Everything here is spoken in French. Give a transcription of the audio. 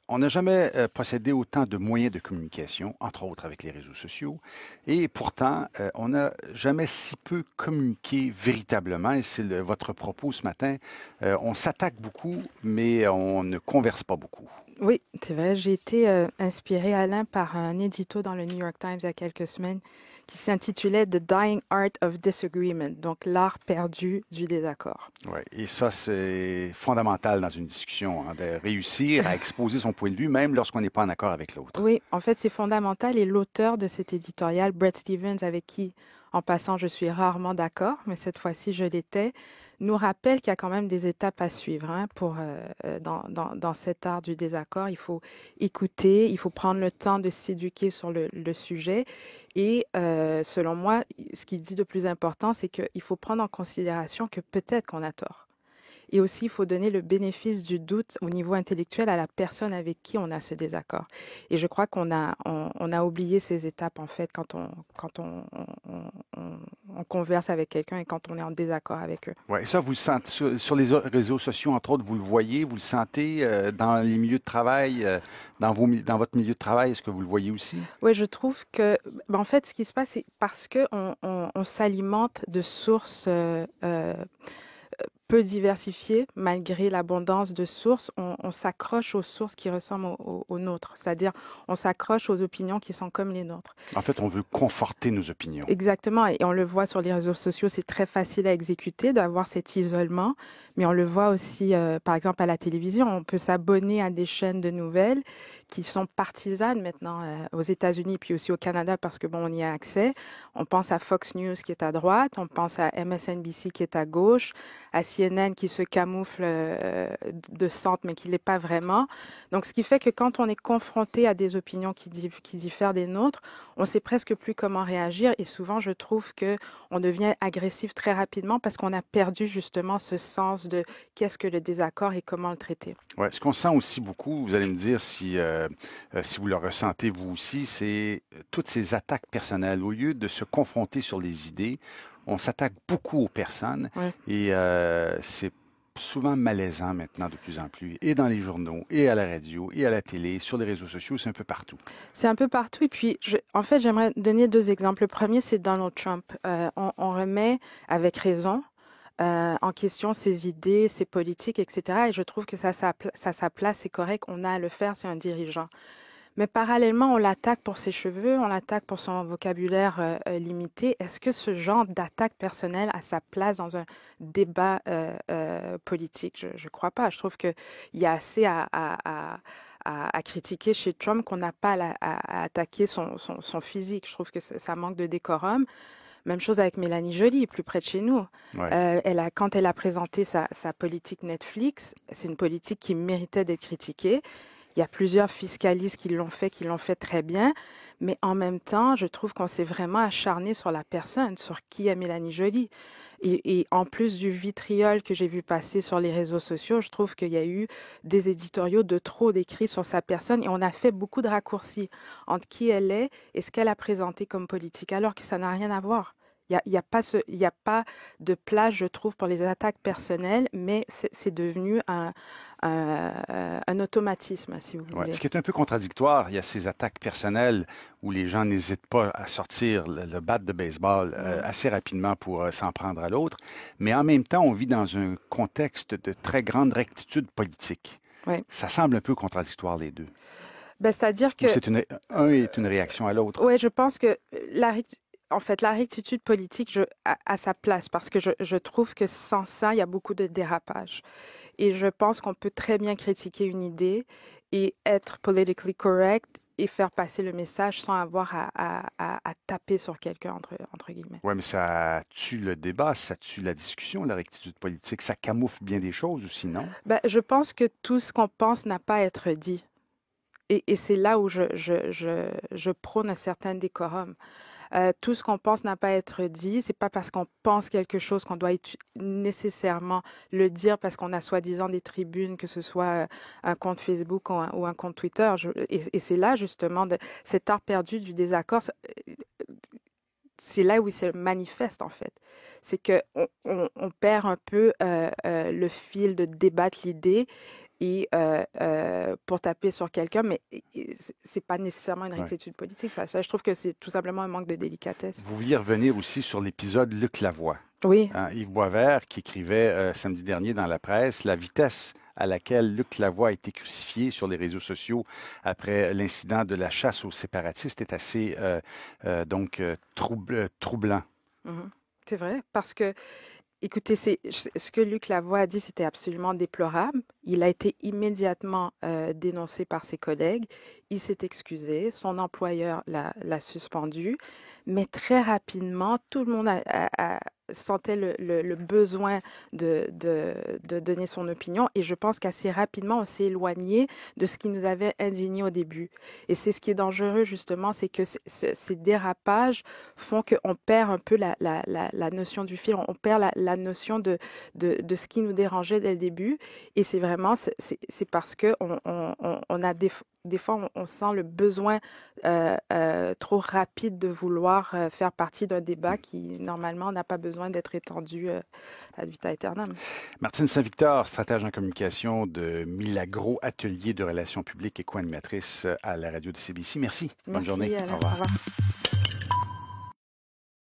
On n'a jamais possédé autant de moyens de communication, entre autres avec les réseaux sociaux, et pourtant, on n'a jamais si peu communiqué véritablement, et c'est votre propos ce matin. On s'attaque beaucoup, mais on ne converse pas beaucoup. Oui, c'est vrai. J'ai été inspirée, Alain, par un édito dans le New York Times il y a quelques semaines qui s'intitulait The Dying Art of Disagreement, donc l'art perdu du désaccord. Ouais, et ça, c'est fondamental dans une discussion, hein, de réussir à exposer son point de vue, même lorsqu'on n'est pas en accord avec l'autre. Oui, en fait, c'est fondamental et l'auteur de cet éditorial, Bret Stephens, avec qui, en passant, je suis rarement d'accord, mais cette fois-ci, je l'étais, nous rappelle qu'il y a quand même des étapes à suivre hein, dans cet art du désaccord. Il faut écouter, il faut prendre le temps de s'éduquer sur le sujet et, selon moi, ce qu'il dit de plus important, c'est qu'il faut prendre en considération que peut-être qu'on a tort. Et aussi, il faut donner le bénéfice du doute au niveau intellectuel à la personne avec qui on a ce désaccord. Et je crois on a oublié ces étapes, en fait, on converse avec quelqu'un et quand on est en désaccord avec eux. Ouais, et ça, vous le sentez sur les réseaux sociaux, entre autres, vous le voyez, vous le sentez dans les milieux de travail, dans votre milieu de travail, est-ce que vous le voyez aussi? Oui, je trouve que, ben, en fait, ce qui se passe, c'est parce que on s'alimente de sources peu diversifiées, malgré l'abondance de sources, on s'accroche aux sources qui ressemblent aux nôtres. C'est-à-dire, on s'accroche aux opinions qui sont comme les nôtres. En fait, on veut conforter nos opinions. Exactement, et on le voit sur les réseaux sociaux, c'est très facile à exécuter d'avoir cet isolement, mais on le voit aussi, par exemple, à la télévision. On peut s'abonner à des chaînes de nouvelles qui sont partisanes maintenant aux États-Unis, puis aussi au Canada, parce que bon, on y a accès. On pense à Fox News qui est à droite, on pense à MSNBC qui est à gauche, à CNN qui se camoufle de centre, mais qui l'est pas vraiment. Donc, ce qui fait que quand on est confronté à des opinions qui diffèrent des nôtres, on sait presque plus comment réagir et souvent je trouve que on devient agressif très rapidement parce qu'on a perdu justement ce sens de qu'est-ce que le désaccord et comment le traiter. Ouais, ce qu'on sent aussi beaucoup, vous allez me dire si vous le ressentez vous aussi, c'est toutes ces attaques personnelles. Au lieu de se confronter sur les idées, on s'attaque beaucoup aux personnes Ouais. et c'est souvent malaisant maintenant de plus en plus, et dans les journaux, et à la radio, et à la télé, sur les réseaux sociaux, c'est un peu partout. C'est un peu partout et puis en fait j'aimerais donner deux exemples. Le premier c'est Donald Trump. On remet avec raison en question ses idées, ses politiques, etc. Et je trouve que ça sa place, c'est correct, on a à le faire, c'est un dirigeant. Mais parallèlement, on l'attaque pour ses cheveux, on l'attaque pour son vocabulaire limité. Est-ce que ce genre d'attaque personnelle a sa place dans un débat politique? Je crois pas. Je trouve qu'il y a assez à critiquer chez Trump qu'on n'a pas à attaquer son physique. Je trouve que ça manque de décorum. Même chose avec Mélanie Joly, plus près de chez nous. Ouais. Quand elle a présenté sa politique Netflix, c'est une politique qui méritait d'être critiquée. Il y a plusieurs fiscalistes qui l'ont fait très bien, mais en même temps, je trouve qu'on s'est vraiment acharné sur la personne, sur qui est Mélanie Joly. Et en plus du vitriol que j'ai vu passer sur les réseaux sociaux, je trouve qu'il y a eu des éditoriaux de trop d'écrits sur sa personne et on a fait beaucoup de raccourcis entre qui elle est et ce qu'elle a présenté comme politique, alors que ça n'a rien à voir. Il y a pas de place, je trouve, pour les attaques personnelles, mais c'est devenu un automatisme, si vous Ouais. voulez. Ce qui est un peu contradictoire, il y a ces attaques personnelles où les gens n'hésitent pas à sortir le bat de baseball Mm. assez rapidement pour s'en prendre à l'autre, mais en même temps, on vit dans un contexte de très grande rectitude politique. Ouais. Ça semble un peu contradictoire les deux. Ben, c'est-à-dire Ou que, un est une réaction à l'autre. ouais, je pense que en fait, la rectitude politique a sa place parce que je trouve que sans ça, il y a beaucoup de dérapage. Et je pense qu'on peut très bien critiquer une idée et être politically correct et faire passer le message sans avoir à taper sur quelqu'un, entre guillemets. Oui, mais ça tue le débat, ça tue la discussion, la rectitude politique. Ça camoufle bien des choses aussi, non? Ben, je pense que tout ce qu'on pense n'a pas à être dit. Et c'est là où je prône un certain décorum. Tout ce qu'on pense n'a pas à être dit. C'est pas parce qu'on pense quelque chose qu'on doit nécessairement le dire parce qu'on a soi-disant des tribunes, que ce soit un compte Facebook ou un compte Twitter. Et c'est là justement cet art perdu du désaccord. C'est là où il se manifeste en fait. C'est que on perd un peu le fil de débattre l'idée et pour taper sur quelqu'un, mais c'est pas nécessairement une rectitude politique. Ça, je trouve que c'est tout simplement un manque de délicatesse. Vous vouliez revenir aussi sur l'épisode Luc Lavoie. Oui. Hein, Yves Boisvert qui écrivait samedi dernier dans la presse la vitesse à laquelle Luc Lavoie a été crucifié sur les réseaux sociaux après l'incident de la chasse aux séparatistes est assez troublant. C'est vrai, parce que écoutez, ce que Luc Lavoie a dit, c'était absolument déplorable. Il a été immédiatement dénoncé par ses collègues. Il s'est excusé. Son employeur l'a suspendu. Mais très rapidement, tout le monde sentait le besoin de donner son opinion. Et je pense qu'assez rapidement, on s'est éloigné de ce qui nous avait indigné au début. Et c'est ce qui est dangereux, justement, c'est que ces dérapages font qu'on perd un peu la notion du fil. On perd la notion de ce qui nous dérangeait dès le début. Et c'est vraiment, c'est parce que on a des fois, on sent le besoin trop rapide de vouloir faire partie d'un débat qui, normalement, n'a pas besoin d'être étendu ad vitam aeternam. Martine Saint-Victor, stratège en communication de Milagro, atelier de relations publiques et co-animatrice à la radio de CBC. Merci. Bonne journée. Au revoir.